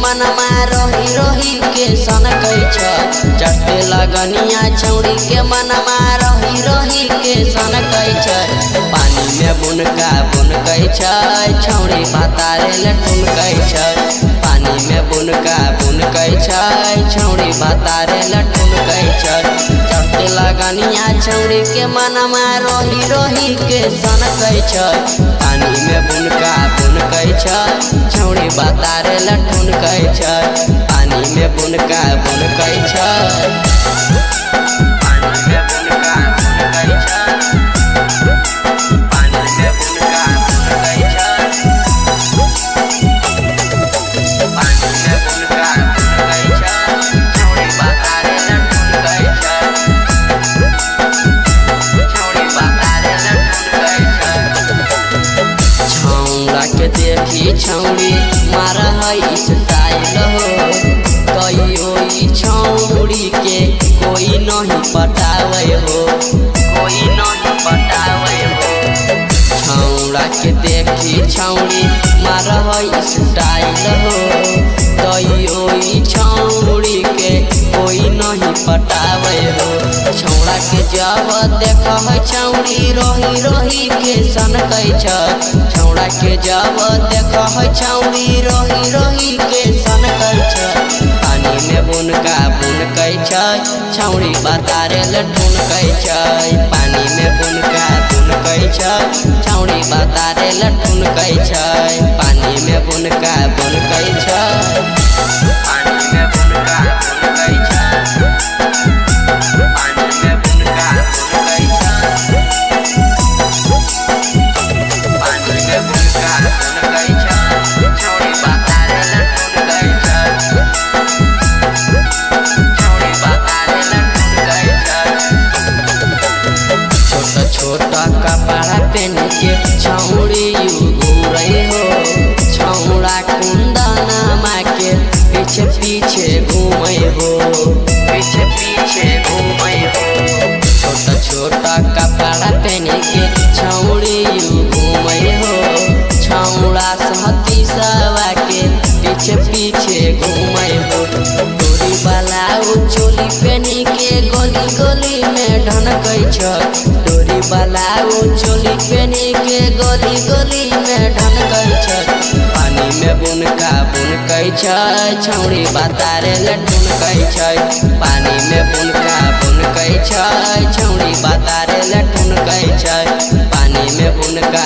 मनमा रही रही के सनकै छ चढ़ते लगनिया छौड़ी के मनमा रही रही के सनकै छ पानी में बुनकै छ छौड़ी भातारे लटुनकै छ पानी में बुनकै छ छौड़ी भातारे लटुनकै छ चढ़ते लगनिया छौड़ी के मनमा रही रही के सनकै छ पानी में बुनकै छ छौड़ी भातारे लटुनकै छ पानी में बुनकै छ देखी छौड़ी मारा है स्टाइल हो कहियो छौड़ी के कोई नहीं पटावे हो छौड़ा के देखी छौड़ी मारा है स्टाइल हो कहियो छौड़ी के कोई नहीं पटावे हो छौड़ा के जब देख है छौड़ी रही रही के सनकै छ छौड़ा के जब देख है छौड़ी रही रही के सनकै छ पानी में बुनकै छ छौड़ी भातारे लटुनकै छ पानी में बुनकै छ छौड़ी भातारे लटुनकै छ पानी में बुनकै छ पानी में बुनकै छ छोटा कपड़ा पहन के छौड़ी घूरे हो छौड़ा कुंदनमा के पीछे पीछे घूमे हो छोटा कपड़ा पहन के छौड़ी घूमे हो छौड़ा सहती सवा के पीछे पीछे घूमे हो तोरी वाला चोली पहन के गली गली में ढनकै छ तोरी वाला चोली पहन के गली गली में ढनकै छ पानी में बुनकै छ छौड़ी भातारे लटुनकै छ पानी में बुनकै छ छौड़ी भातारे लटुनकै छ पानी में बुनकै